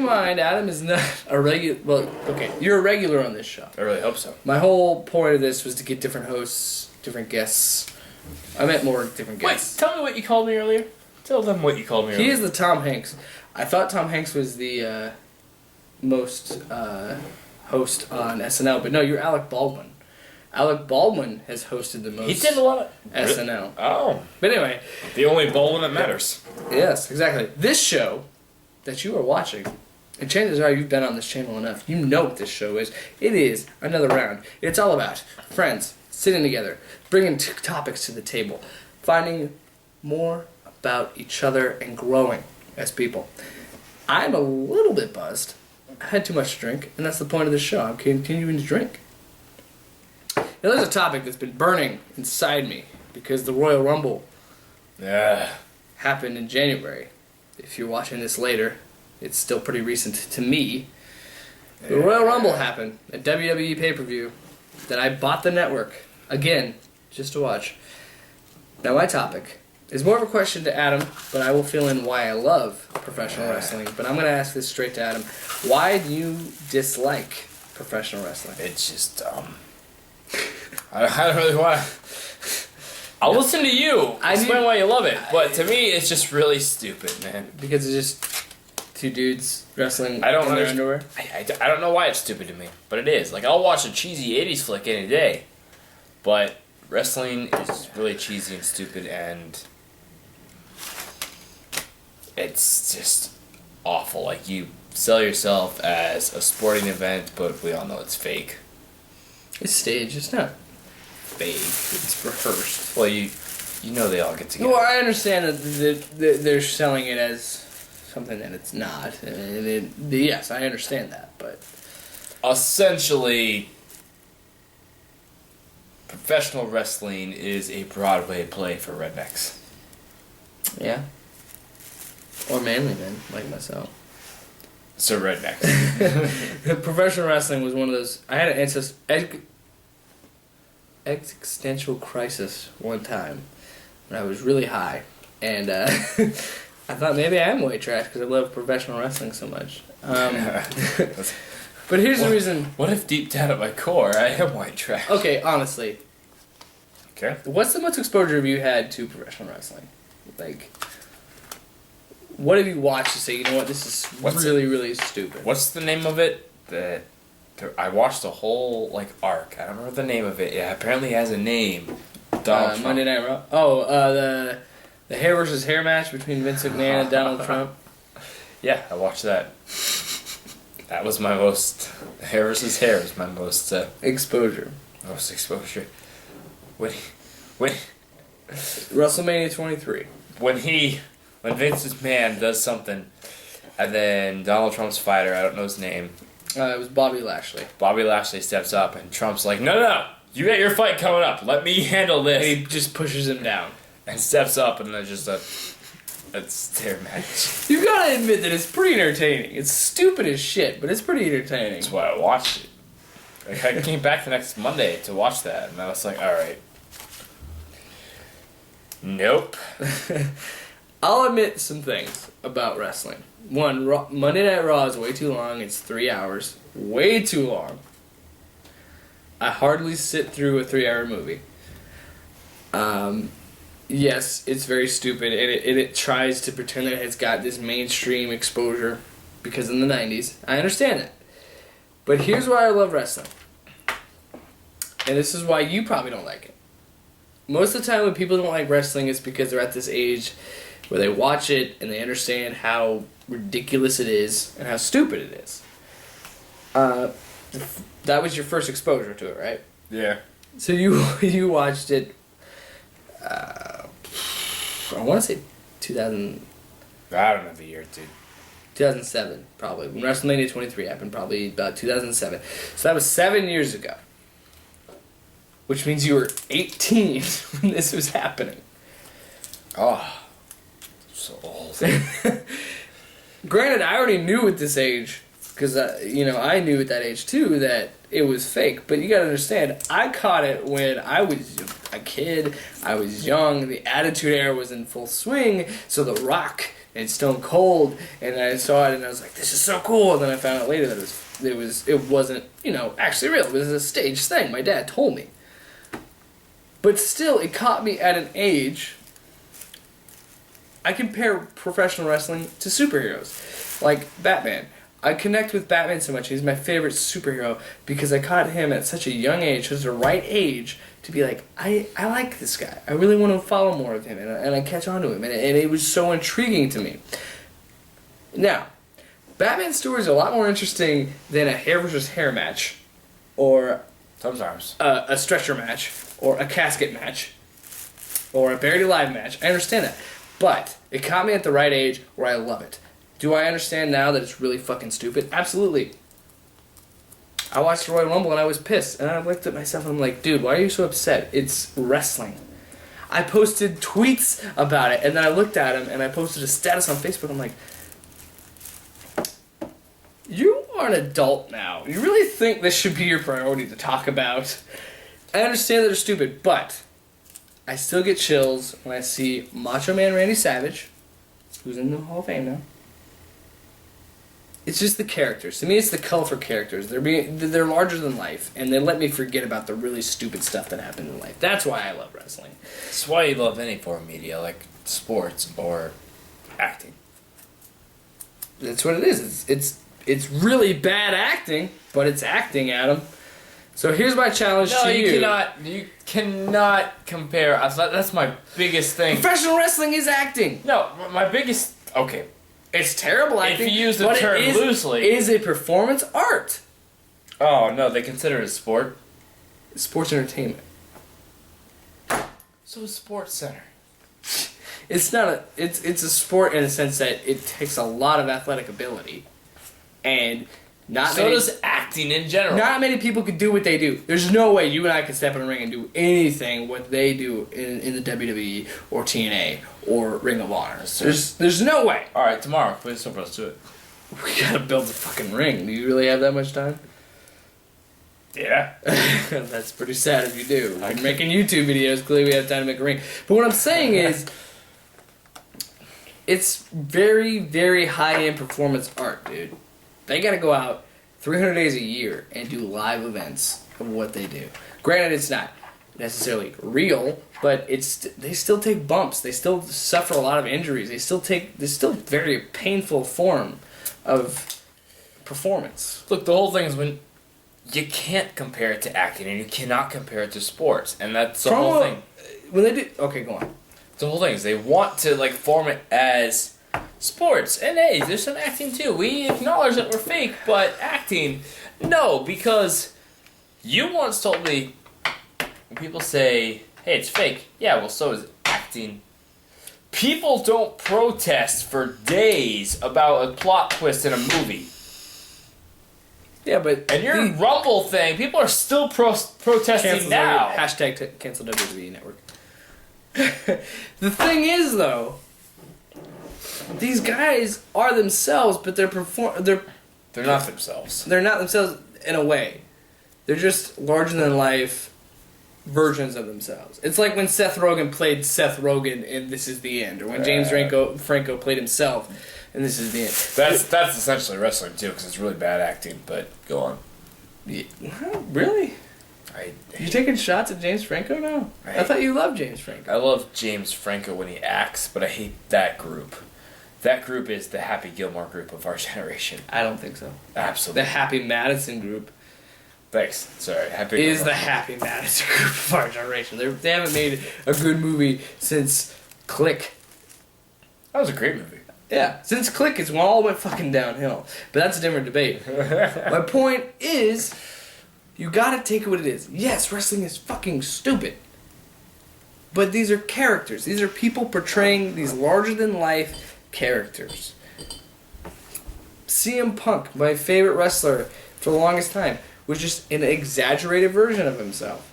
mind, Adam is not a regular. Well, okay, you're a regular on this show. I really hope so. My whole point of this was to get different hosts, different guests. I meant more different guests. Wait, tell me what you called me earlier. Tell them what you called me earlier. He is the Tom Hanks. I thought Tom Hanks was the most host on SNL, but no, you're Alec Baldwin. Alec Baldwin has hosted the most. He did a lot of SNL. Oh. But anyway. The only Baldwin that matters. Yes, exactly. This show that you are watching, and chances are you've been on this channel enough, you know what this show is. It is another round. It's all about friends sitting together, bringing topics to the table, finding more about each other, and growing as people. I'm a little bit buzzed. I had too much to drink, and that's the point of the show. I'm continuing to drink. Now, there's a topic that's been burning inside me because the Royal Rumble happened in January. If you're watching this later, it's still pretty recent to me. The Royal Rumble happened, a WWE pay-per-view that I bought the network, again, just to watch. Now, my topic is more of a question to Adam, but I will fill in why I love professional wrestling. But I'm going to ask this straight to Adam. Why do you dislike professional wrestling? It's just, I don't really want to... I'll listen to you. Explain why you love it. But to me, it's just really stupid, man. Because it's just two dudes wrestling in their underwear? I don't know why it's stupid to me, but it is. Like, I'll watch a cheesy 80s flick any day. But wrestling is really cheesy and stupid, and it's just awful. Like, you sell yourself as a sporting event, but we all know it's fake. It's staged. It's not fake. It's rehearsed. Well, you know they all get together. Well, I understand that they're selling it as something that it's not. Yes, I understand that, but essentially, professional wrestling is a Broadway play for rednecks. Yeah. Or manly men, like myself. So rednecks. Professional wrestling was one of those. I had an existential crisis one time when I was really high, and I thought maybe I am white trash because I love professional wrestling so much. But here's the reason. What if deep down at my core I am white trash? Okay, honestly. Okay. What's the most exposure have you had to professional wrestling? Like, what have you watched to say, you know what, this is really stupid? What's the name of it? I watched the whole, like, arc. I don't remember the name of it. Yeah, apparently it has a name. Monday Night Raw. Oh, the hair versus hair match between Vince McMahon and Donald Trump. Yeah, I watched that. That was my most... Hair versus hair was my most... exposure. Most exposure. When WrestleMania 23. When Vince McMahon does something, and then Donald Trump's fighter, I don't know his name. It was Bobby Lashley. Bobby Lashley steps up, and Trump's like, no, you got your fight coming up. Let me handle this. And he just pushes him down. And steps up, and there's just a stare match. You gotta admit that it's pretty entertaining. It's stupid as shit, but it's pretty entertaining. That's why I watched it. Like, I came back the next Monday to watch that, and I was like, alright. Nope. I'll admit some things about wrestling. One, Monday Night Raw is way too long. It's 3 hours. Way too long. I hardly sit through a 3-hour movie. Yes, it's very stupid, and it tries to pretend that it's got this mainstream exposure because in the 90s. I understand that. But here's why I love wrestling. And this is why you probably don't like it. Most of the time when people don't like wrestling, it's because they're at this age where they watch it and they understand how ridiculous it is and how stupid it is. That was your first exposure to it, right? Yeah. So you watched it, I want to say 2000... I don't know the year, dude. 2007, probably. When WrestleMania 23 happened, probably about 2007. So that was 7 years ago. Which means you were 18 when this was happening. Oh, so old. Granted, I already knew at this age, because I knew at that age too that it was fake. But you gotta understand, I caught it when I was a kid. I was young. The Attitude Era was in full swing. So The Rock and Stone Cold, and I saw it and I was like, this is so cool. And then I found out later that it wasn't, actually real. It was a staged thing. My dad told me. But still, it caught me at an age. I compare professional wrestling to superheroes, like Batman. I connect with Batman so much. He's my favorite superhero because I caught him at such a young age, such the right age, to be like, I like this guy. I really want to follow more of him, and I catch on to him, and it was so intriguing to me. Now, Batman's story is a lot more interesting than a hair versus hair match, or sometimes a stretcher match, or a casket match, or a buried alive match. I understand that, but it caught me at the right age where I love it. Do I understand now that it's really fucking stupid? Absolutely. I watched the Royal Rumble and I was pissed. And I looked at myself and I'm like, dude, why are you so upset? It's wrestling. I posted tweets about it and then I looked at him and I posted a status on Facebook. I'm like, you are an adult now. You really think this should be your priority to talk about? I understand that they're stupid, but I still get chills when I see Macho Man Randy Savage, who's in the Hall of Fame now. It's just the characters. To me, it's the colorful characters. They're larger than life, and they let me forget about the really stupid stuff that happened in life. That's why I love wrestling. That's why you love any form of media, like sports or acting. That's what it is. It's really bad acting, but it's acting, Adam. So here's my challenge to you. You cannot compare. That's my biggest thing. Professional wrestling is acting. No, my biggest. Okay. It's terrible acting. If you use the term loosely. It is a performance art. Oh, no, they consider it a sport. It's sports entertainment. So is Sports Center. It's not it's a sport in the sense that it takes a lot of athletic ability. And so does acting in general. Not many people could do what they do. There's no way you and I could step in a ring and do anything what they do in the WWE or TNA or Ring of Honor. There's no way. All right, tomorrow, please help us do it. We gotta build a fucking ring. Do you really have that much time? Yeah. That's pretty sad if you do. I'm making YouTube videos. Clearly we have time to make a ring. But what I'm saying is, it's very, very high-end performance art, dude. They gotta go out 300 days a year and do live events of what they do. Granted, it's not necessarily real, but they still take bumps. They still suffer a lot of injuries. There's still very painful form of performance. Look, the whole thing is when you can't compare it to acting and you cannot compare it to sports, and that's the whole thing. When they do, okay, go on. The whole thing is they want to form it as sports, and hey, there's some acting too. We acknowledge that we're fake, but acting, no, because you once told me when people say, hey, it's fake, yeah, well, so is acting. People don't protest for days about a plot twist in a movie. Yeah, but... And your Rumble thing, people are still protesting now. Hashtag cancel WWE Network. The thing is, though, these guys are themselves, but they're not themselves. They're not themselves in a way. They're just larger-than-life versions of themselves. It's like when Seth Rogen played Seth Rogen in This Is the End, or when James Franco played himself in This Is the End. That's essentially wrestling too, because it's really bad acting. But go on. Yeah, really? You taking shots at James Franco now? I thought you loved James Franco. I love James Franco when he acts, but I hate that group. That group is the Happy Gilmore group of our generation. I don't think so. Absolutely. The Happy Madison group. Thanks. Sorry. Happy is the Happy Madison group of our generation. They haven't made a good movie since Click. That was a great movie. Yeah. Since Click, it's all went fucking downhill. But that's a different debate. My point is, you gotta take it what it is. Yes, wrestling is fucking stupid. But these are characters. These are people portraying these larger-than-life characters. CM Punk, my favorite wrestler for the longest time, was just an exaggerated version of himself.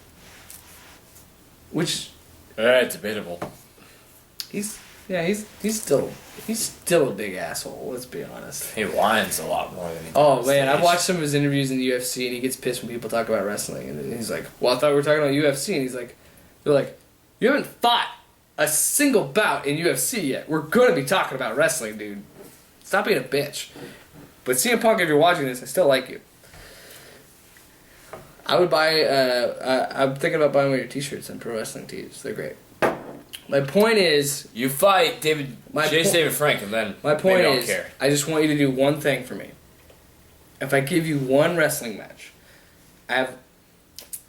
Which... debatable. He's still a big asshole, let's be honest. He whines a lot more than he does. Oh man, I've watched some of his interviews in the UFC and he gets pissed when people talk about wrestling. And he's like, well, I thought we were talking about UFC. And he's like, they're like, you haven't fought a single bout in UFC yet. We're going to be talking about wrestling, dude. Stop being a bitch. But CM Punk, if you're watching this, I still like you. I would buy, I'm thinking about buying one of your t-shirts and pro wrestling tees. They're great. My point is... You fight David Frank, and then my point maybe is, I'll care. I just want you to do one thing for me. If I give you one wrestling match, I have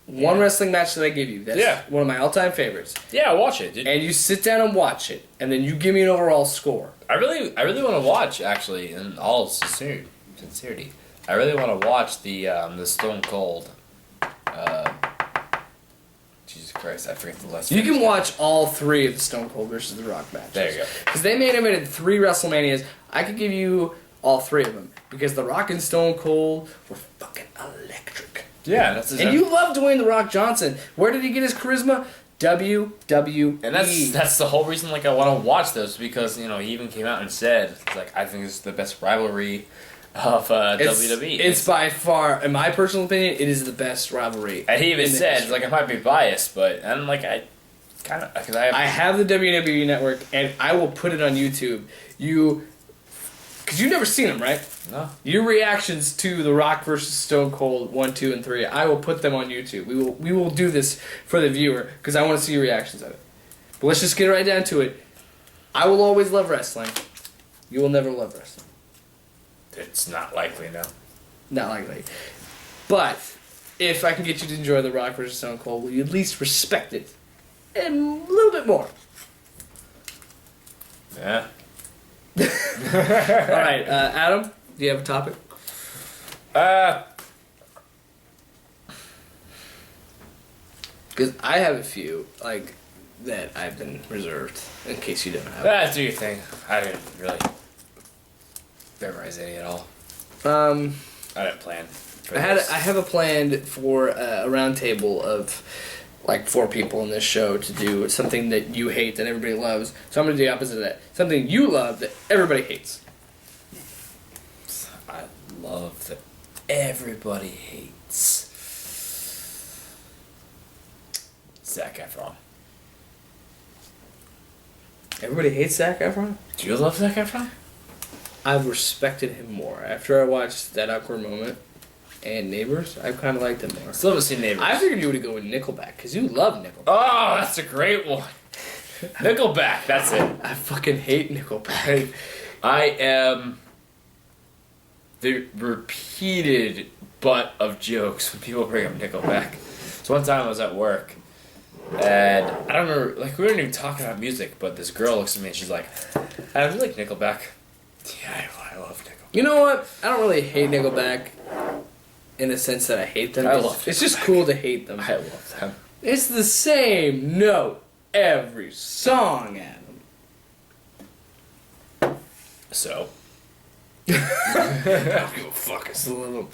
one wrestling match that I give you. That's one of my all-time favorites. Yeah, watch it, dude. And you sit down and watch it, and then you give me an overall score. I really want to watch, actually, in all sincerity. I really want to watch the Stone Cold. Jesus Christ, I forget the last. You can watch all three of the Stone Cold versus The Rock matches. There you go. Because they made him in 3 WrestleManias. I could give you all 3 of them. Because The Rock and Stone Cold were fucking electric. Yeah, that's And you love Dwayne The Rock Johnson. Where did he get his charisma? WWE. And that's the whole reason I want to watch those, because he even came out and said I think this is the best rivalry of WWE. It's by far, in my personal opinion, it is the best rivalry. And he even said I might be biased, but I'm I kind of because I have the WWE Network and I will put it on YouTube. Because you've never seen them, right? No. Your reactions to The Rock versus Stone Cold 1, 2, and 3, I will put them on YouTube. We will do this for the viewer because I want to see your reactions of it. But let's just get right down to it. I will always love wrestling. You will never love wrestling. It's not likely, no. Not likely. But if I can get you to enjoy The Rock versus Stone Cold, will you at least respect it a little bit more? Yeah. Alright, Adam, do you have a topic? Because I have a few, that I've been reserved, in case you don't have. Do your thing. I didn't really memorize any at all. I I didn't plan. I have a plan for a round table of 4 people in this show to do something that you hate that everybody loves. So I'm going to do the opposite of that. Something you love that everybody hates. I love that everybody hates Zac Efron. Everybody hates Zac Efron? Do you love Zac Efron? I've respected him more. After I watched That Awkward Moment and Neighbors, I've kind of liked him more. Still haven't seen Neighbors. I figured you would go with Nickelback, because you love Nickelback. Oh, that's a great one. Nickelback, that's it. I fucking hate Nickelback. I am the repeated butt of jokes when people bring up Nickelback. So one time I was at work, and I don't remember, we weren't even talking about music, but this girl looks at me and she's like, I really like Nickelback. Yeah, I love Nickelback. You know what? I don't really hate Nickelback in the sense that I hate them. I love It's just cool to hate them. I love them. It's the same note every song, Adam. So. I don't give a fuck. I still love them.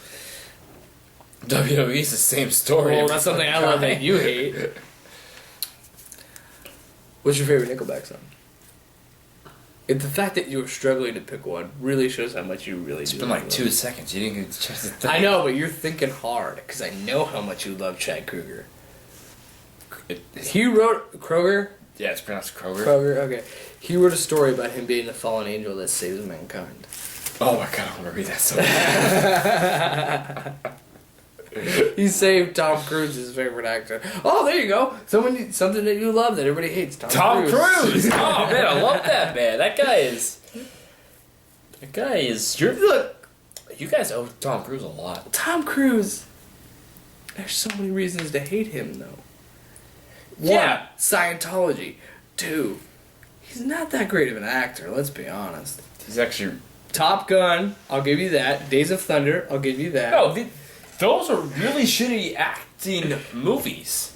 WWE's the same story. Well, that's something I love that you hate. What's your favorite Nickelback song? The fact that you were struggling to pick one really shows how much you really do. It's been 2 seconds. You didn't get a chance to think. I know, but you're thinking hard because I know how much you love Chad Kroeger. He wrote Kroger. Yeah, it's pronounced Kroger. Kroger, okay. He wrote a story about him being the fallen angel that saves mankind. Oh my god, I want to read that so bad. He saved Tom Cruise, his favorite actor. Oh, there you go. Something that you love that everybody hates. Tom Cruise. Oh man, I love that man. That guy is. Look, you guys owe Tom Cruise a lot. Tom Cruise. There's so many reasons to hate him, though. Yeah. 1, Scientology. 2, he's not that great of an actor. Let's be honest. He's actually. Top Gun. I'll give you that. Days of Thunder. I'll give you that. No, those are really shitty acting movies.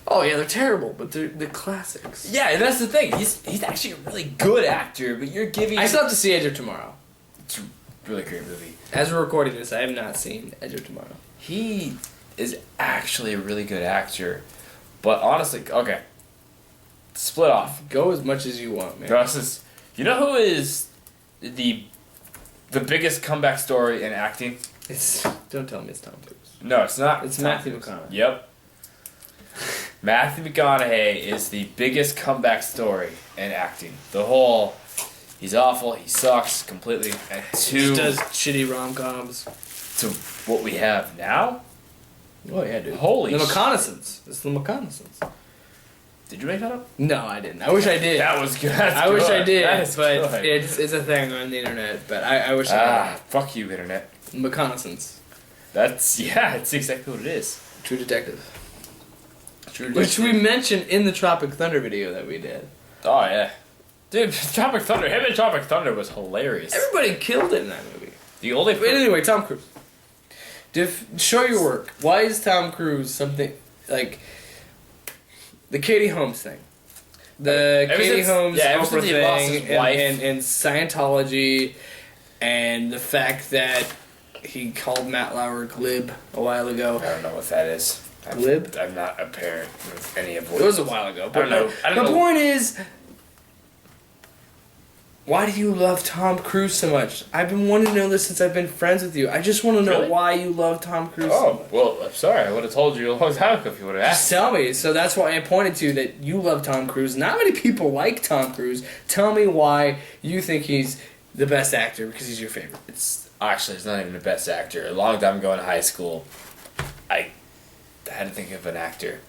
Oh yeah, they're terrible, but they're classics. Yeah, and that's the thing. He's actually a really good actor, but you're giving. I still have to see Edge of Tomorrow. It's a really great movie. As we're recording this, I have not seen Edge of Tomorrow. He is actually a really good actor, but honestly, okay. Split off. Go as much as you want, man. You know who is the biggest comeback story in acting? Don't tell me it's Tom Cruise. No, it's not. It's Tom Matthew Cruise. McConaughey. Yep. Matthew McConaughey is the biggest comeback story in acting. The whole, he's awful, he sucks completely. And He does shitty rom-coms. to what we have now. Oh yeah, dude. Holy The shit. Reconnaissance. It's The Reconnaissance. Did you make that up? No, I didn't. I wish I did. That was good. That's I wish I good. did, That is but good. it's a thing on the internet. But I wish I Fuck you, internet. did. Reconnaissance. That's exactly what it is. True Detective. True Which we Detective. mentioned in the Tropic Thunder video that we did. Oh yeah, dude, Tropic Thunder. Him and Tropic Thunder was hilarious. Everybody killed it in that movie. The only But anyway, Tom Cruise. Show your work. Why is Tom Cruise something like the Katie Holmes thing? The Ever Katie since- Holmes yeah, ever Oprah since he lost his thing wife. and Scientology and the fact that he called Matt Lauer glib a while ago. I don't know what that is. Glib? I'm not a parent with any of what. It was a while ago. But I don't the know. point is, why do you love Tom Cruise so much? I've been wanting to know this since I've been friends with you. I just want to know Really? why you love Tom Cruise so Oh much. well, I'm sorry. I would have told you a long time ago if you would have Just asked. tell me. So that's why I pointed to that you love Tom Cruise. Not many people like Tom Cruise. Tell me why you think he's the best actor because he's your favorite. It's actually it's not even the best actor. A long time ago in high school, I had to think of an actor.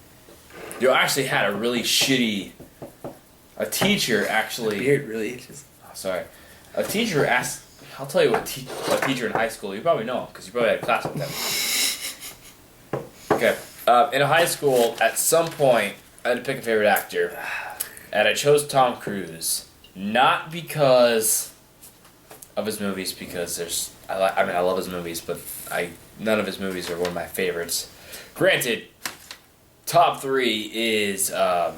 You actually had a really shitty. A teacher actually. Beard really itches. Oh, sorry. A teacher asked. I'll tell you what. A teacher in high school. You probably know because you probably had a class with them. Okay. In high school, at some point, I had to pick a favorite actor, and I chose Tom Cruise. Not because of his movies, because there's. I mean, I love his movies, but none of his movies are one of my favorites. Granted, top 3 is A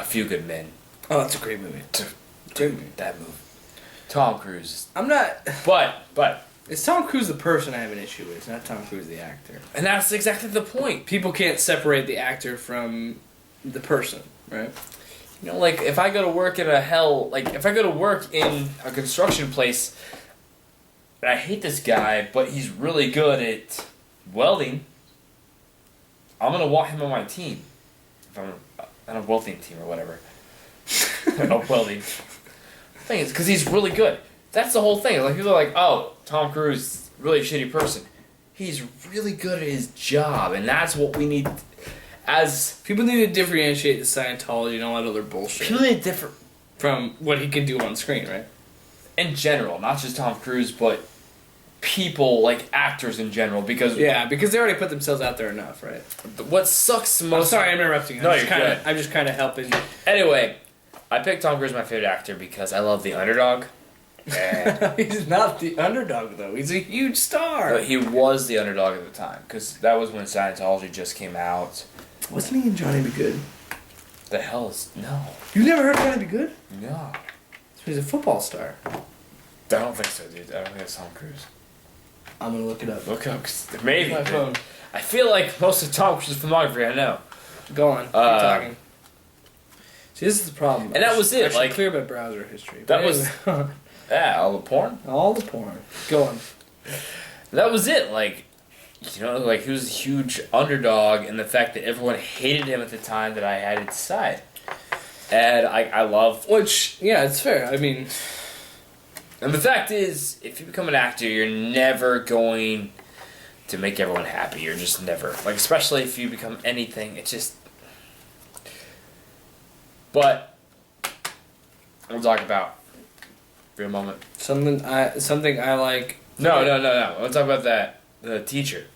Few Good Men. Oh, that's a great movie. Great movie. That movie. Tom Cruise. I'm not. But It's Tom Cruise the person I have an issue with, not Tom Cruise the actor. and that's exactly the point. People can't separate the actor from the person, right? You know, like if I go to work in if I go to work in a construction place, and I hate this guy, but he's really good at welding, I'm gonna want him on my team. If I'm on a welding team or whatever. A welding. Thing is, because he's really good. That's the whole thing. Like people are like, oh, Tom Cruise, really shitty person. He's really good at his job, and that's what we need. As People need to differentiate the Scientology and all that other bullshit people need different from what he can do on screen, right? in general, not just Tom Cruise, but people like actors in general. Because Yeah, because they already put themselves out there enough, right? what sucks the I'm most. sorry, I'm interrupting you. No, I'm just you're kinda, good. I'm just kind of helping. Anyway, I picked Tom Cruise my favorite actor because I love the underdog. And He's not the underdog though. He's a huge star. but he was the underdog at the time because that was when Scientology just came out. Wasn't he in Johnny Be Good? The hell is no, You never heard of Johnny Be Good? no. He's a football star. I don't think so, dude. I don't think it's Tom Cruise. I'm gonna look it up. Look up, 'cause maybe. My phone. I feel like most of Tom Cruise's filmography I know. Go on. Keep talking. See, this is the problem. And that was it, I should like- clear my browser history. That But was- anyway. Yeah, all the porn. all the porn. Go on. That was it. Like, you know, like he was a huge underdog, and the fact that everyone hated him at the time that I had to decide. And I love. Which, yeah, it's fair. I mean, And the fact is, if you become an actor, you're never going to make everyone happy. You're just never. Like, especially if you become anything, it's just. But we'll talk about for a moment. something I like. No. We'll talk about that. The teacher.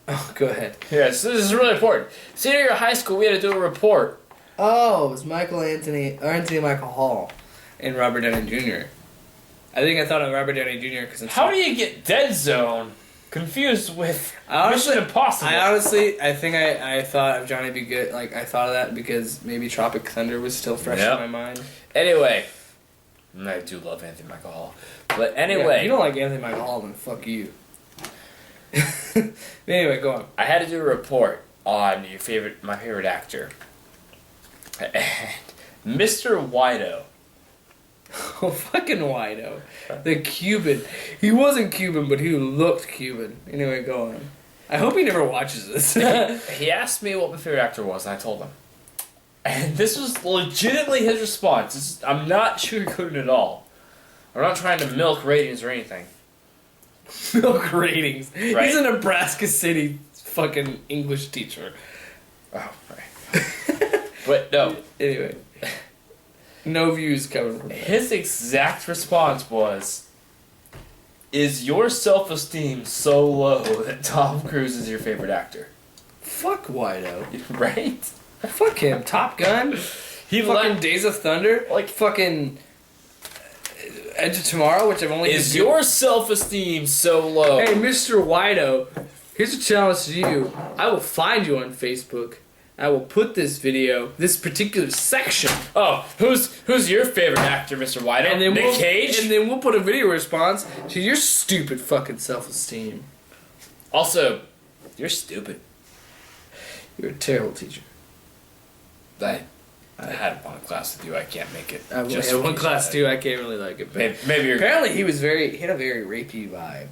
Oh, go ahead. Yeah, so this is really important. Senior year of high school, we had to do a report. Oh, it was Anthony Michael Hall, and Robert Downey Jr. I think I thought of Robert Downey Jr. because How do you get Dead Zone confused with Honestly, Mission Impossible? I think I thought of Johnny Be Good. Like I thought of that because maybe Tropic Thunder was still fresh Yep. in my mind. Anyway, I do love Anthony Michael Hall. But Yeah, anyway, if you don't like Anthony Michael Hall, then fuck you. Anyway, go on. I had to do a report on my favorite actor. And Mr. Wido. Oh, fucking Wido. The Cuban. He wasn't Cuban, but he looked Cuban. Anyway, go on. I hope he never watches this. He asked me what my favorite actor was, and I told him. And this was legitimately his response. I'm not sugarcoating it at all. I'm not trying to milk ratings or anything. Milk ratings. Right. He's a Nebraska City fucking English teacher. Oh, right. But no. Anyway. No views coming from that. His exact response was, is your self-esteem so low that Tom Cruise is your favorite actor? Fuck Wido. Right? Fuck him. Top Gun. He Fucking Days of Thunder. Like, fucking Edge of Tomorrow, which I've only... is your self-esteem so low? Hey, Mr. Wido, here's a challenge to you. I will find you on Facebook. I will put this video, this particular section, Oh, who's your favorite actor, Mr. Wido? and then Nick Cage? and then we'll put a video response to your stupid fucking self-esteem. Also, you're stupid. You're a terrible teacher. I had one class with you. I can't make it. I Just had one for class that. too. I can't really like it. But Maybe you're. apparently he had a very rapey vibe,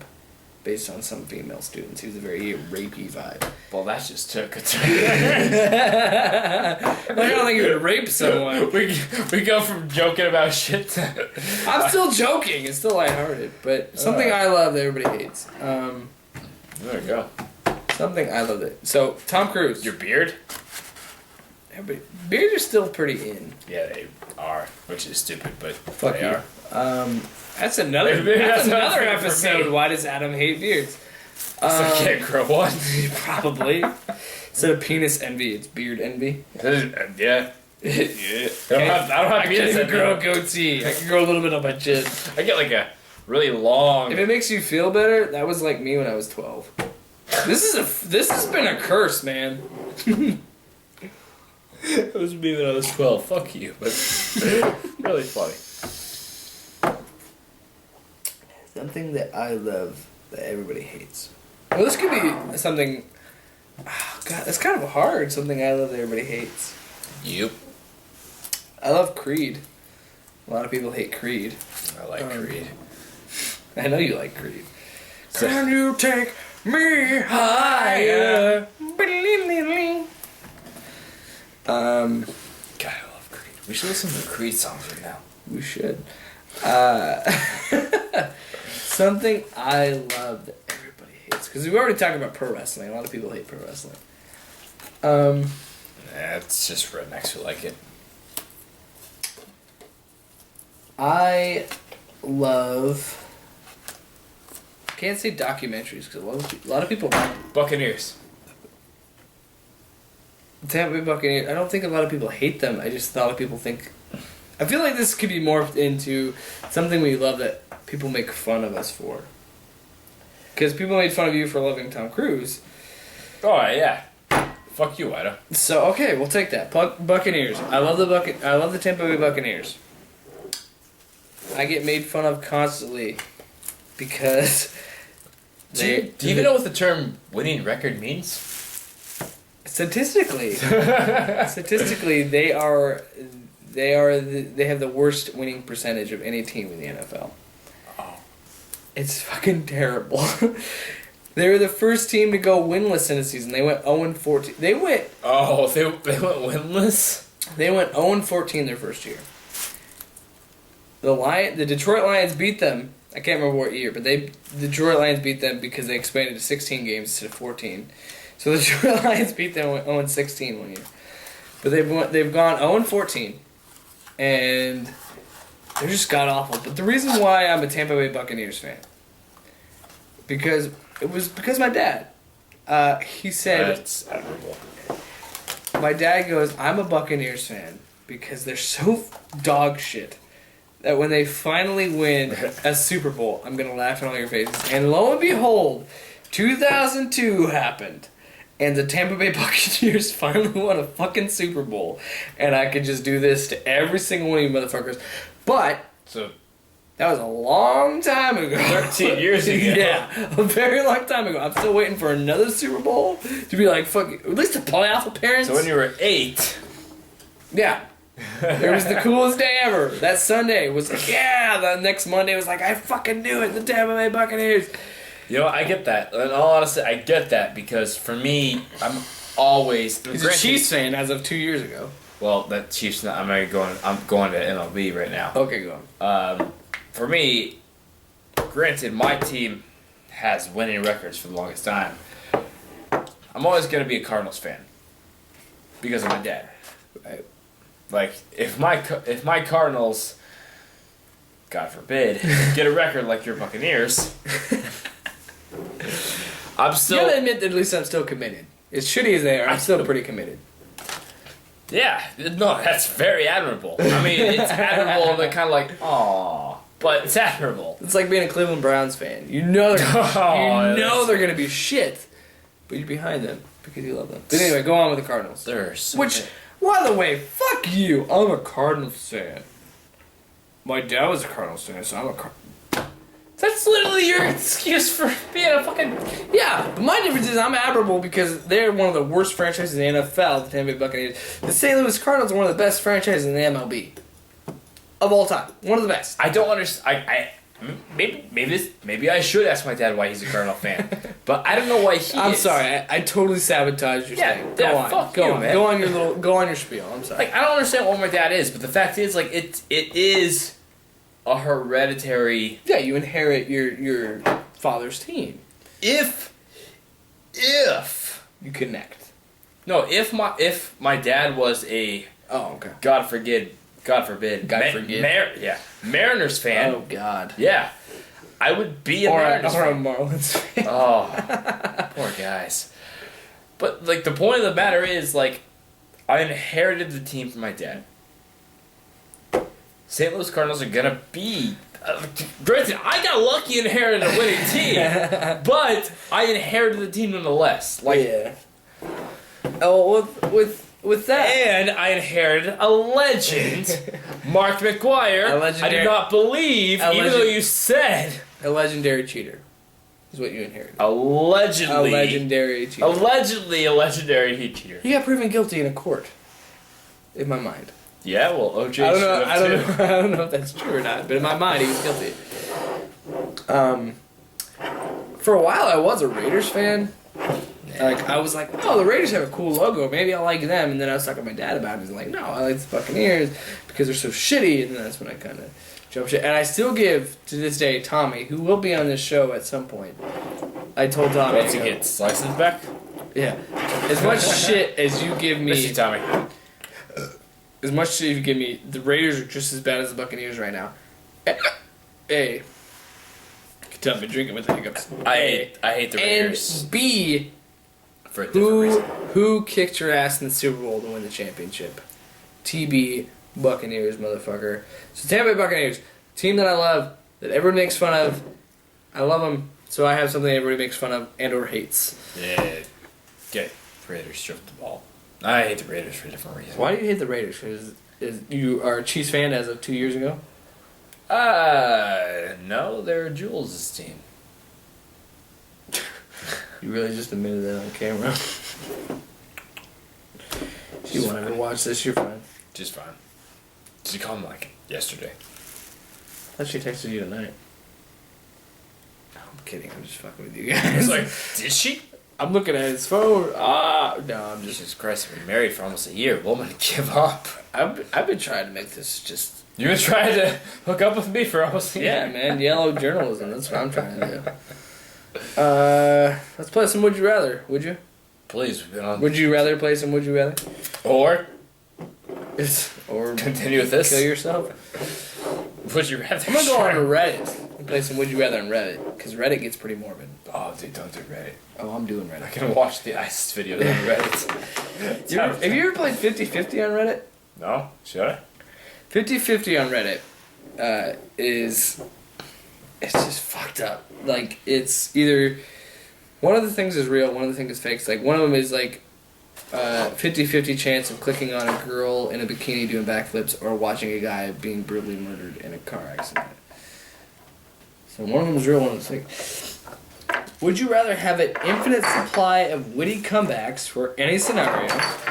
based on some female students. He was a very rapey vibe. Well, that just took a turn. I don't think he would rape someone. we go from joking about shit to. I'm still joking. It's still lighthearted, but something I love that everybody hates. There you go. Something I love that. So Tom Cruise. Your beard? Everybody, beards are still pretty in. Yeah, they are, which is stupid, but Fuck they you. are. That's another. Maybe That's that's not another fair for episode. me. Why does Adam hate beards? So I can't grow one. Probably. Instead of penis envy, it's beard envy. Yeah. Yeah. I don't have I can't penis even envy. grow a goatee. I can grow a little bit on my chin. I get like a really long. If it makes you feel better, that was like me when I was 12. This has been a curse, man. It was me when I was 12. Fuck you, but really funny. Something that I love that everybody hates. Well, this could be something. Oh, God, that's kind of hard. Something I love that everybody hates. Yep. I love Creed. A lot of people hate Creed. I like Creed. I know you like Creed. Can you take me higher? God, I love Creed. We should listen to Creed songs right now. We should. Something I love that everybody hates. Because we've already talked about pro wrestling. A lot of people hate pro wrestling. It's just rednecks who like it. I love... Can't say documentaries because a lot of people... Buccaneers. Tampa Bay Buccaneers, I don't think a lot of people hate them. I just thought a lot of people think... I feel like this could be morphed into something we love that people make fun of us for. Because people made fun of you for loving Tom Cruise. Oh, yeah. Fuck you, Wido. So, okay, we'll take that. Buccaneers. I love the Tampa Bay Buccaneers. I get made fun of constantly because... Do you even know what the term winning record means? Statistically, they have the worst winning percentage of any team in the NFL. Oh. It's fucking terrible. They were the first team to go winless in a season. They went 0-14. They went winless? They went 0-14 their first year. The Detroit Lions beat them. I can't remember what year, but the Detroit Lions beat them because they expanded to 16 games instead of 14. So the Detroit Lions beat them 0-16 one year. But they've gone 0-14, and they're just god awful. But the reason why I'm a Tampa Bay Buccaneers fan, because my dad. He said, That's admirable. my dad goes, I'm a Buccaneers fan because they're so dog shit that when they finally win a Super Bowl, I'm going to laugh in all your faces. And lo and behold, 2002 happened. And the Tampa Bay Buccaneers finally won a fucking Super Bowl. And I could just do this to every single one of you motherfuckers. But So that was a long time ago. 13 years ago. Yeah, a very long time ago. I'm still waiting for another Super Bowl to be like, fuck, at least a playoff appearance. when you were 8. Yeah. It was the coolest day ever. That Sunday was like, yeah. The next Monday was like, I fucking knew it. The Tampa Bay Buccaneers. You know, I get that. In all honesty, I get that because for me, I'm always. He's a Chiefs fan as of 2 years ago. Well, that Chiefs. I'm already going. I'm going to MLB right now. Okay, go on. For me, granted, my team has winning records for the longest time. I'm always going to be a Cardinals fan because of my dad. Right. Like if my Cardinals, God forbid, get a record like your Buccaneers, I'm still. You gotta admit that at least I'm still committed. As shitty as they are, I'm still pretty committed. Yeah, no, that's very admirable. I mean, it's admirable and kind of like, aw, but it's admirable. It's like being a Cleveland Browns fan. You know they're gonna be shit, but you're behind them because you love them. But anyway, go on with the Cardinals. They're so Which, by the way, fuck you. I'm a Cardinals fan. My dad was a Cardinals fan, so I'm a That's literally your excuse for being a fucking. Yeah, but my difference is I'm admirable because they're one of the worst franchises in the NFL, the Tampa Bay Buccaneers. The St. Louis Cardinals are one of the best franchises in the MLB. Of all time. One of the best. I don't understand. Maybe I should ask my dad why he's a Cardinal fan, but I don't know why he. I'm is. sorry, I totally sabotaged your thing. Go on, fuck go you, on, man. go on your spiel. I'm sorry. Like I don't understand what my dad is, but the fact is, like it is a hereditary. Yeah, you inherit your father's team. If You connect. no, if my dad was a Oh, okay. God forbid Mariners fan. Oh God. Yeah, I would be a Or Mariners a fan. Marlins fan. Oh, poor guys. But like the point of the matter is, like, I inherited the team from my dad. St. Louis Cardinals are gonna be. Granted, I got lucky and inherited a winning team, but I inherited the team nonetheless. Like, yeah. Oh, with that. and I inherited a legend, Mark McGuire. A legendary- I do not believe, a even legend- though you said A legendary cheater is what you inherited. allegedly, A legendary cheater. allegedly a legendary heat cheater. He got proven guilty in a court. In my mind. Yeah, well, OJ. I don't should know. have I don't too. know. I don't know if that's true or not. But in my mind, he was guilty. For a while, I was a Raiders fan. Like I was like, oh, the Raiders have a cool logo. Maybe I like them. And then I was talking to my dad about it. He's like, no, I like the Buccaneers because they're so shitty. And then that's when I kind of jumped shit. And I still give to this day Tommy, who will be on this show at some point. I told Tommy, Once he gets license back. yeah, as much shit as you give Miss me. you, Tommy. As much shit you give me, the Raiders are just as bad as the Buccaneers right now. A. You can tell me drinking with the hiccups. I hate the Raiders And B. for a different reason. Who kicked your ass in the Super Bowl to win the championship? TB Buccaneers, motherfucker. So Tampa Bay Buccaneers, team that I love, that everyone makes fun of. I love them, so I have something everybody makes fun of and or hates. Yeah, get Raiders stripped the ball. I hate the Raiders for a different reason. Why do you hate the Raiders? Because you are a Chiefs fan as of 2 years ago? No, they're Jules' team. You really just admitted that on camera. If you want to ever watch this, you're fine. Just fine. Did you call him like yesterday? I thought she texted you tonight. No, I'm kidding. I'm just fucking with you I guys. was like, did she? I'm looking at his phone. No, I'm just. Jesus Christ, we've been married for almost a year. Woman, give up. I've been trying to make this just. You've been trying to hook up with me for almost a year. Yeah, man. Yellow journalism. That's what I'm trying to do. Let's play some Would You Rather. Would you? Please, we've been on. Would you rather play some Would You Rather? Or Or continue with this. kill yourself? Would you rather? I'm gonna go on Reddit and play some Would You Rather on Reddit because Reddit gets pretty morbid. Oh, dude, don't do Reddit. Oh, I'm doing I Reddit. can watch the ISIS videos on Reddit. Have you ever played 50-50 on Reddit? No? Should I? 50-50 on Reddit is... It's just fucked up. Like, it's either... One of the things is real, one of the things is fake. It's like, one of them is like 50-50 chance of clicking on a girl in a bikini doing backflips or watching a guy being brutally murdered in a car accident. So one of them is real, one of them is fake. Would you rather have an infinite supply of witty comebacks for any scenario,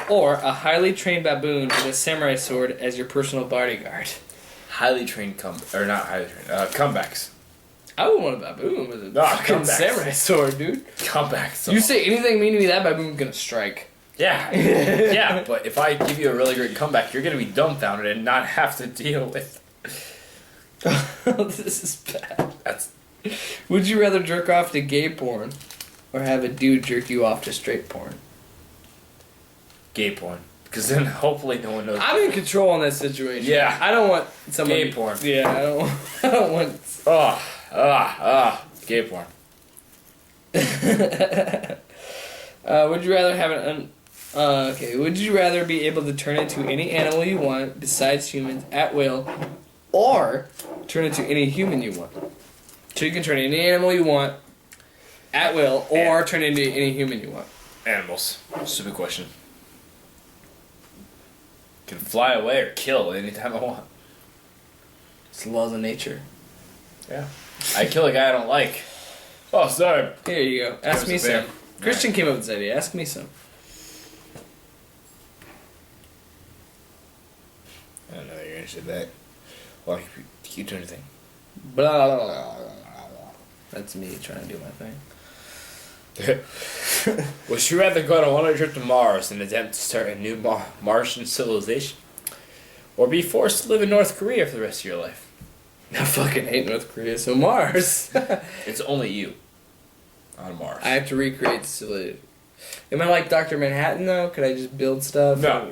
or a highly trained baboon with a samurai sword as your personal bodyguard? Highly trained not highly trained, comebacks. I would want a baboon with a Ah, fucking come back. samurai sword, dude. Come back. So You say anything mean to me, that baboon's gonna strike. yeah, yeah. But if I give you a really great comeback, you're gonna be dumbfounded and not have to deal with. This is bad. That's Would you rather jerk off to gay porn or have a dude jerk you off to straight porn? gay porn. Because then hopefully no one knows. I'm in control in that situation. Yeah. I don't want someone. Gay porn. Yeah, I don't. I don't want. Gay porn. Would you rather have okay. Would you rather be able to turn into any animal you want besides humans at will, or turn into any human you want? So you can turn any animal you want at will, or turn into any human you want. Animals. Stupid question. Can fly away or kill anytime I want. It's the laws of nature. Yeah. I kill a guy I don't like. Oh, sorry. Here you go. Ask me There's a bear. some. Christian came up with this idea. Ask me some. I don't know you're gonna say that. Well, you do anything. Blah, blah, blah, blah, blah. That's me trying to do my thing. Would you rather go on a one-way trip to Mars and attempt to start a new Martian civilization? Or be forced to live in North Korea for the rest of your life? I fucking hate North Korea, so Mars. It's only you on Mars. I have to recreate the civilization. Am I like Dr. Manhattan though? Could I just build stuff? No.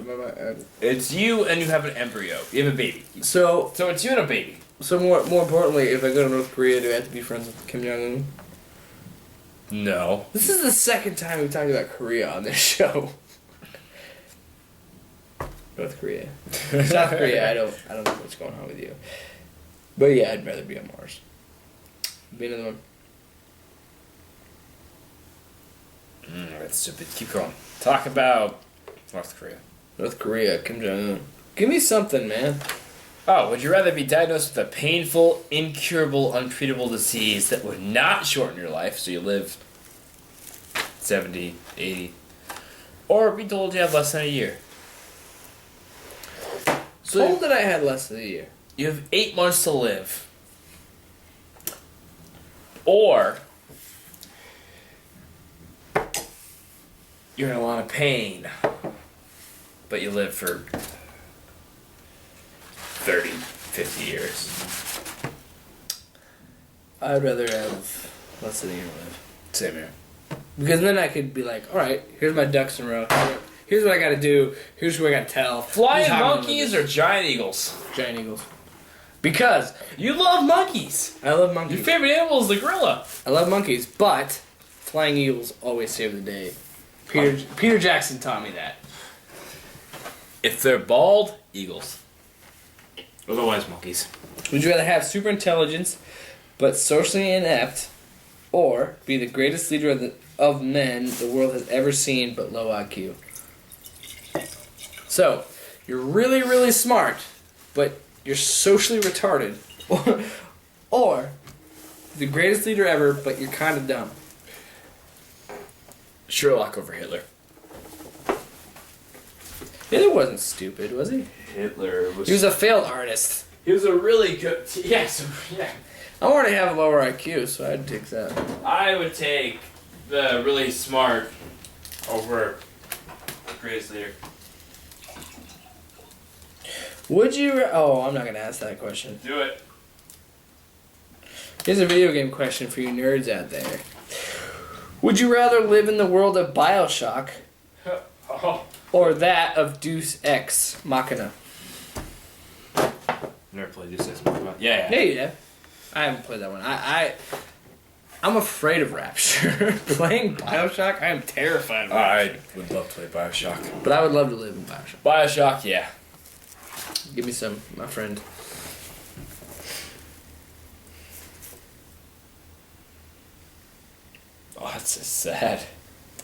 It's you and you have an embryo. You have a baby. So So it's you and a baby. more importantly, if I go to North Korea, do I have to be friends with Kim Jong Un? No. This is the second time we've talked about Korea on this show. North Korea, South Korea. I don't know what's going on with you. But yeah, I'd rather be on Mars. Be another one. That's stupid. Keep going. Talk about North Korea. North Korea, Kim Jong Un. Give me something, man. Oh, would you rather be diagnosed with a painful, incurable, untreatable disease that would not shorten your life, so you live 70, 80, or be told you have less than a year? So Told that I had less than a year. you have 8 months to live. Or you're in a lot of pain, but you live for 30, 50 years. I'd rather have less than a year to live. Same here. Because then I could be like, alright, here's my ducks in a row. Here's what I gotta do. Here's what I gotta tell. Flying Here's how I'm gonna monkeys live or giant eagles? this. Giant eagles. Because You love monkeys. I love Your monkeys. favorite animal is the gorilla. I love monkeys, but flying eagles always save the day. Peter Jackson taught me that. If they're bald, eagles. Otherwise, monkeys. Would you rather have super intelligence, but socially inept, or be the greatest leader of men the world has ever seen, but low IQ? So, you're really, really smart, but you're socially retarded, or the greatest leader ever, but you're kind of dumb. Sherlock over Hitler. Hitler wasn't stupid, was he? Hitler was. He was a failed artist. He was a really good. Yeah. I already have a lower IQ, so I'd take that. I would take the really smart over greatest leader. Would you? Oh, I'm not gonna ask that question. Do it. Here's a video game question for you nerds out there. Would you rather live in the world of BioShock Oh. or that of Deus Ex Machina? Never played this. Yeah. Yeah. I haven't played that one. I'm afraid of Rapture. Playing BioShock, I am terrified of I would love to play Bioshock. But I would love to live in BioShock. Bioshock, yeah. Give me some, my friend. Oh, that's so sad.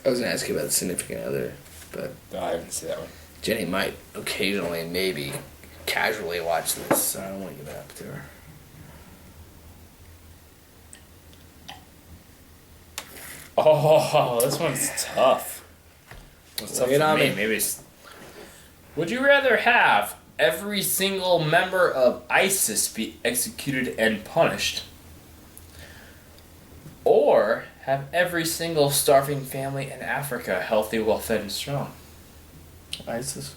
I was gonna ask you about the significant other, but No, I haven't seen that one. Jenny might occasionally, maybe, casually watch this, so I don't want you to happen to her. Oh, this one's tough. It's tough Lay it for on me. me. Maybe it's... Would you rather have every single member of ISIS be executed and punished, or have every single starving family in Africa healthy, well-fed, and strong? ISIS.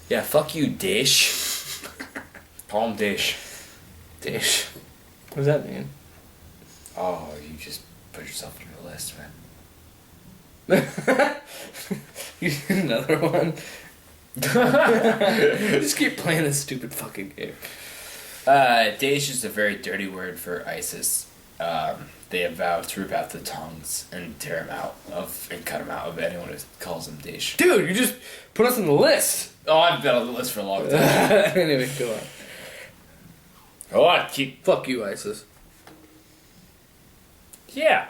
Yeah, fuck you, Dish. Call him Dish. Dish. What does that mean? Oh, you just put yourself on the list, man. You did another one. Just keep playing this stupid fucking game. Daesh is a very dirty word for ISIS. They have vowed to rip out the tongues and tear them out and cut them out of anyone who calls them Daesh. Dude, you just put us on the list. Oh, I've been on the list for a long time. Anyway, go on. Go on, keep. Fuck you, ISIS. Yeah.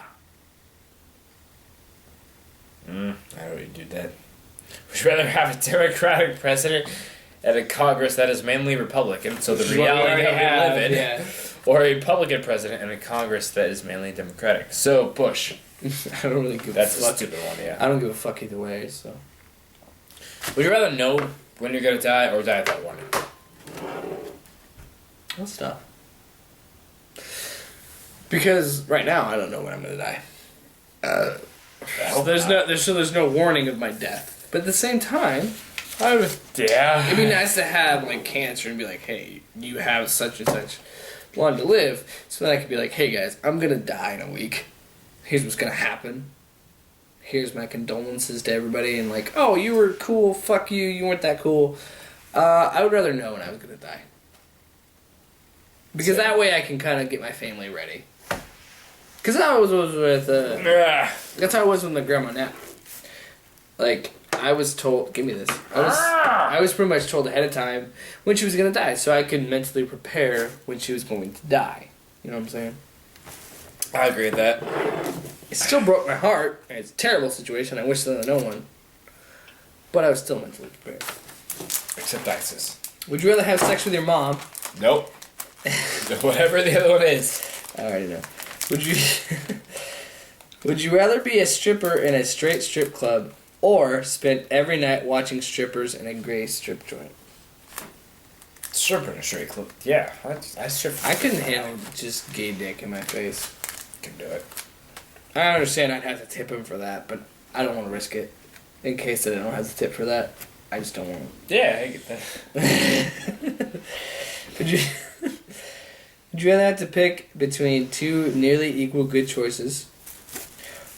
I already did that. Would you rather have a Democratic president and a Congress that is mainly Republican, so the reality that we live in, yeah. or a Republican president and a Congress that is mainly Democratic? So, Bush. I don't really give That's a a fuck. stupid one, yeah. I don't give a fuck either way, so. Would you rather know when you're going to die or die without warning? Let's stop. Because right now I don't know when I'm gonna die. There's no warning of my death. But at the same time, Yeah. it'd be nice to have like cancer and be like, hey, you have such and such long to live, so then I could be like, hey guys, I'm gonna die in a week. Here's what's gonna happen. Here's my condolences to everybody, and like, oh, you were cool. Fuck you. You weren't that cool. I would rather know when I was gonna die. Because that way I can kind of get my family ready. Because I was with, that's how I was with my grandma now. Like, I was told, give me this. I was pretty much told ahead of time when she was going to die, so I could mentally prepare when she was going to die. You know what I'm saying? I agree with that. It still broke my heart, and it's a terrible situation. I wish that no one. But I was still mentally prepared. Except ISIS. Would you rather have sex with your mom? Nope. Whatever the other one is. I already know. Would you rather be a stripper in a straight strip club or spend every night watching strippers in a gray strip joint? Stripper in a straight club. Yeah, I strip. I couldn't handle just gay dick in my face. Can do it. I understand I'd have to tip him for that, but I don't want to risk it. In case that I don't have to tip for that, I just don't want Yeah, I get that. to. Would you rather have to pick between two nearly equal good choices,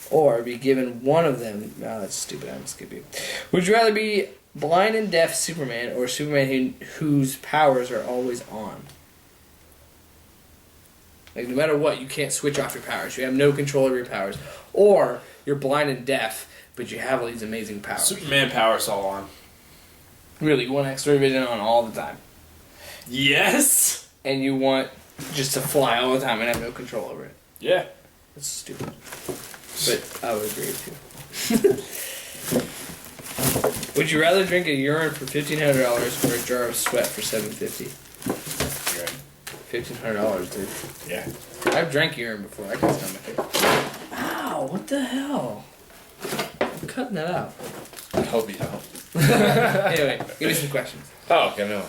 or be given one of them? Oh, that's stupid. I'm gonna skip you. Would you rather be blind and deaf Superman, or Superman whose powers are always on? Like, no matter what, you can't switch off your powers. You have no control over your powers. Or you're blind and deaf, but you have all these amazing powers. Superman power's all on. Really, you want X-ray vision on all the time. Yes. And you want just to fly all the time and have no control over it. Yeah. That's stupid. But I would agree with you. Would you rather drink a urine for $1,500 or a jar of sweat for $750? $1,500, dude. Yeah. I've drank urine before. I can stomach it. Ow! What the hell? I'm cutting that out. I hope you don't. Anyway, give me some questions. Oh, okay, no.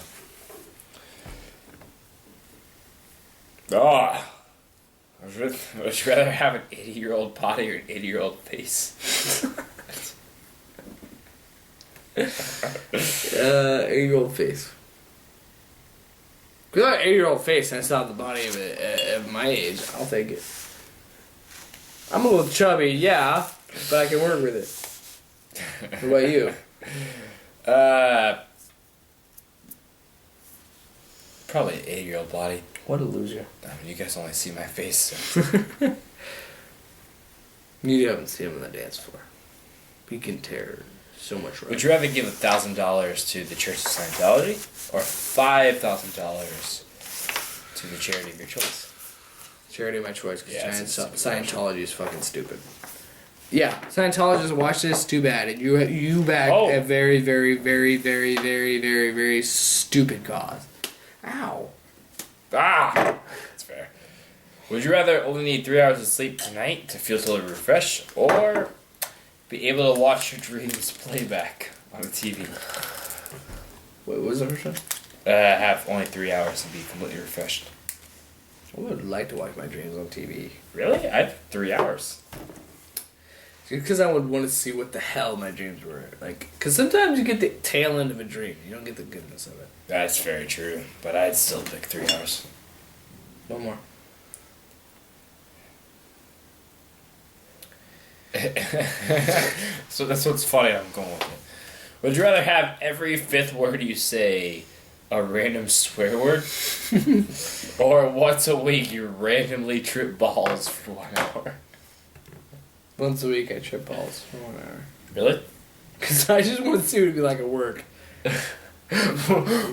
Oh. Would you rather have an 80-year-old body or an 80-year-old face? 8-year-old face. Because I have an 8-year-old face and it's not the body of my age, I'll take it. I'm a little chubby, yeah, but I can work with it. What about you? Probably an 80-year-old body. What a loser. I mean, you guys only see my face. So. You haven't seen him on the dance floor. He can tear so much right. Would you rather give $1,000 to the Church of Scientology or $5,000 to the charity of your choice? Charity of my choice, because Yeah, Scientology is fucking stupid. Yeah, Scientologists watch this, too bad. And you back a very, very, very, very, very, very, very stupid cause. Ow. Ah! That's fair. Would you rather only need 3 hours of sleep tonight to feel totally refreshed, or be able to watch your dreams playback on the TV? Wait, what was the first one? Have only 3 hours and be completely refreshed. I would like to watch my dreams on TV. Really? I have 3 hours. Because I would want to see what the hell my dreams were. Like, because sometimes you get the tail end of a dream. You don't get the goodness of it. That's very true, but I'd still pick 3 hours. One more. So that's what's funny. I'm going with it. Would you rather have every 5th word you say a random swear word, or once a week you randomly trip balls for 1 hour? Once a week I trip balls for 1 hour. Really? Because I just want to see what it'd be like at work.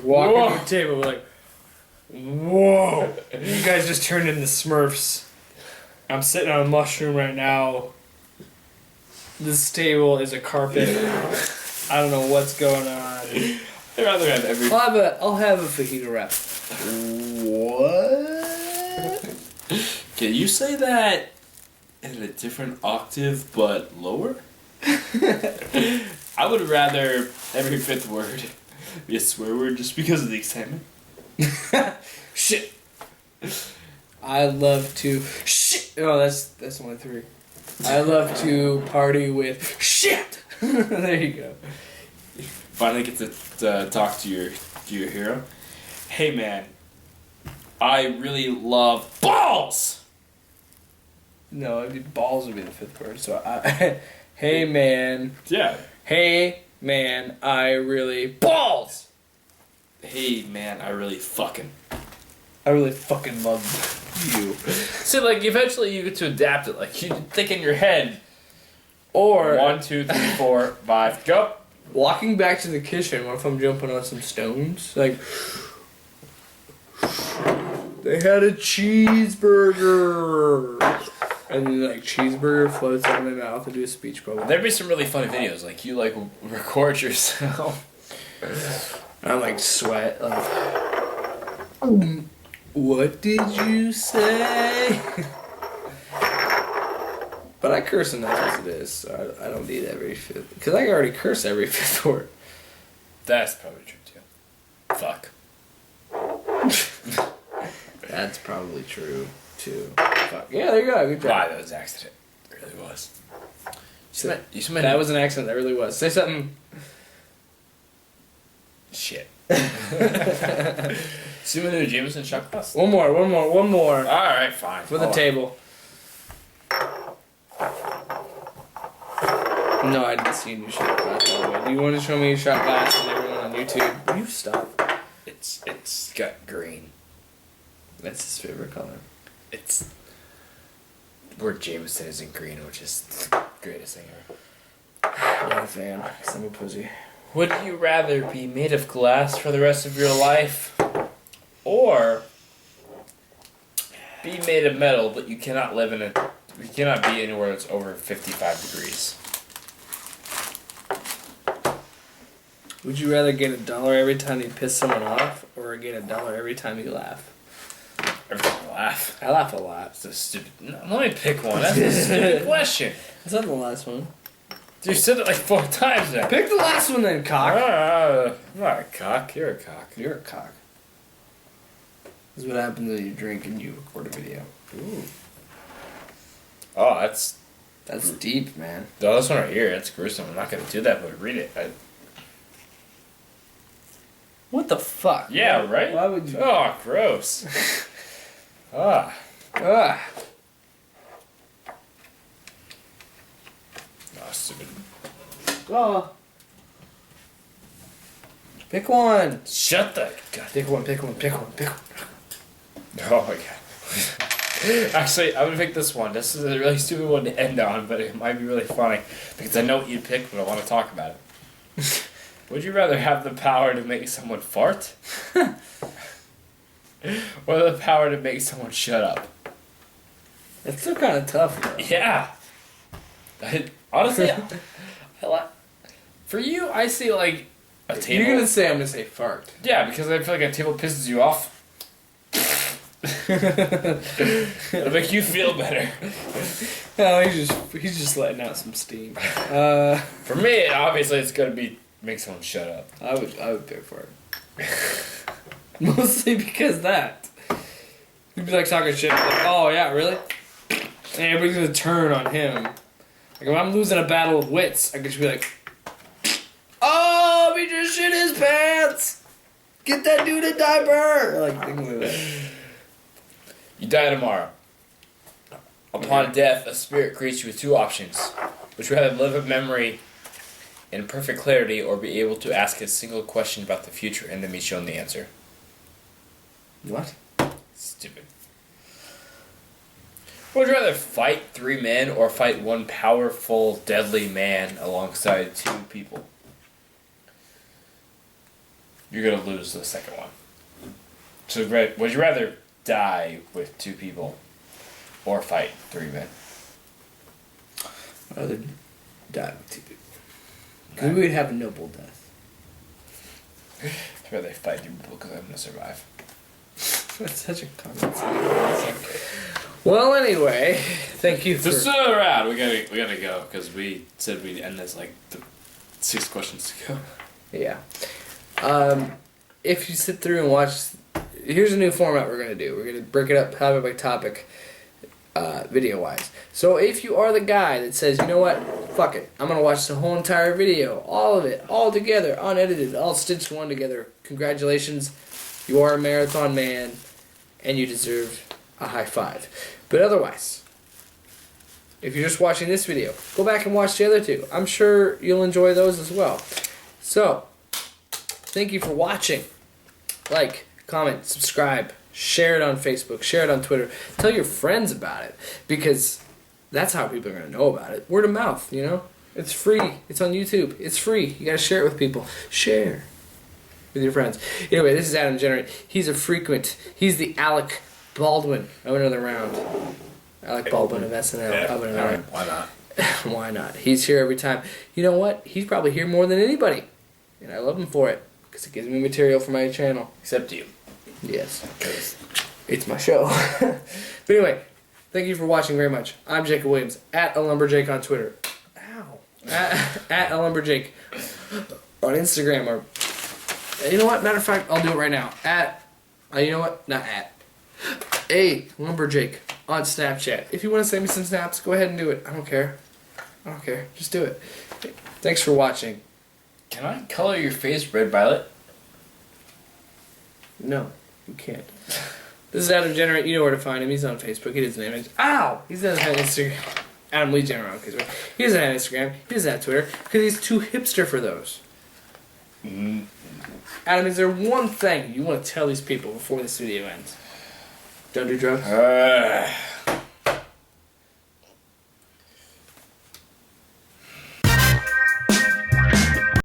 Walking to the table, we're like, whoa! You guys just turned into Smurfs. I'm sitting on a mushroom right now. This table is a carpet. I don't know what's going on. I'd rather have every. I'll have a fajita wrap. What? Can you say that in a different octave but lower? I would rather every 5th word be a swear word just because of the excitement. Shit. I love to shit. Oh, that's only 3. I love to party with shit. There you go. Finally get to talk to your hero. Hey man, I really love balls. No, I mean balls would be the 5th word. So hey man. Yeah. Hey man, I really balls. Hey man, I really fucking love you. So like eventually you get to adapt it. Like you think in your head. Or 1, 2, 3, 4, 5, go. Walking back to the kitchen. What if I'm jumping on some stones? Like they had a cheeseburger, and then like cheeseburger floats out of my mouth. I do a speech bubble. There'd be some really funny videos. Like you like record yourself. I like sweat. Like, what did you say? But I curse enough as it is, so I don't need every 5th. Because I already curse every 5th word. That's probably true too. Fuck. That's probably true too. Fuck. Yeah, there you go. Good job. Wow, that was an accident. It really was. That was an accident. That really was. Say something. Shit. See what Jameson shot glass? One more. Alright, fine. For the table. No, I didn't see you shot glass all the way. Do you want to show me your shot glass and everyone on YouTube? You stop. It's got green. That's his favorite color. It's where Jameson is in green, which is the greatest thing ever. Not a fan. 'Cause I'm a pussy. Would you rather be made of glass for the rest of your life, or be made of metal, but you cannot live in you cannot be anywhere that's over 55 degrees? Would you rather get $1 every time you piss someone off, or get $1 every time you laugh? Every time I laugh. I laugh a lot. That's a stupid. No, let me pick one. That's a stupid question. Is that the last one? You said it like 4 times now. Pick the last one then, cock. I'm not a cock. You're a cock. You're a cock. This is what happens when you drink and you record a video. Ooh. Oh, that's deep, man. no, this one right here. That's gruesome. I'm not gonna do that, but read it. What the fuck? Yeah, right? Why would you? Oh, gross. Ah. Ah. Oh, stupid. Oh. Pick one. Shut the. God. Pick one. Oh my god. Actually, I'm gonna pick this one. This is a really stupid one to end on, but it might be really funny because I know what you'd pick, but I want to talk about it. Would you rather have the power to make someone fart, or the power to make someone shut up? It's still kind of tough, though. Yeah. Honestly, for you, I see like a table. You're gonna say I'm gonna say fart. Yeah, because I feel like a table pisses you off. It'll make you feel better. No, he's just letting out some steam. For me, obviously, it's gonna be make someone shut up. I would pick fart. Mostly because that. He'd be like talking shit. Like, oh yeah, really? And everybody's gonna turn on him. Like if I'm losing a battle of wits, I could just be like, oh, he just shit his pants. Get that dude a diaper. Like things like that. You die tomorrow. Upon death, a spirit creates you with two options. Would you rather live a memory in perfect clarity or be able to ask a single question about the future and then be shown the answer? What? Stupid. Would you rather fight 3 men or fight one powerful, deadly man alongside 2 people? You're going to lose the second one. So would you rather die with 2 people or fight 3 men? I'd rather die with 2 people. Because we would have a noble death. I'd rather fight 2 people because I'm going to survive. That's such a common sense. Well, anyway, thank you for... Just another round. We gotta go because we said we'd end this like 6 questions to go. Yeah. If you sit through and watch... Here's a new format we're going to do. We're going to break it up topic by topic, video-wise. So if you are the guy that says, you know what, fuck it, I'm going to watch the whole entire video, all of it, all together, unedited, all stitched one together, congratulations, you are a marathon man, and you deserve a high five. But otherwise, if you're just watching this video, go back and watch the other 2. I'm sure you'll enjoy those as well. So, thank you for watching. Like, comment, subscribe, share it on Facebook, share it on Twitter. Tell your friends about it, because that's how people are going to know about it. Word of mouth, you know? It's free. It's on YouTube. It's free. You got to share it with people. Share with your friends. Anyway, this is Adam Generate. He's the Alec Baldwin of another round. Alec Baldwin of SNL. Yeah, Of another round. why not? Why not? He's here every time. You know what? He's probably here more than anybody. And I love him for it. Because it gives me material for my channel. Except you. Yes. It's my show. But anyway, thank you for watching very much. I'm Jacob Williams, at @alumberjake on Twitter. Ow. At @alumberjake on Instagram. Or you know what? Matter of fact, I'll do it right now. You know what? Not at. @lumberjake on Snapchat. If you want to send me some snaps, go ahead and do it. I don't care. Just do it. Thanks for watching. Can I color your face red violet? No, you can't. This is Adam Generate. You know where to find him. He's on Facebook. He doesn't have Instagram. Ow! He doesn't have Instagram. Adam Lee General. He doesn't have Instagram. He doesn't have Twitter. Because he's too hipster for those. Adam, is there one thing you want to tell these people before this video ends? Don't do drugs?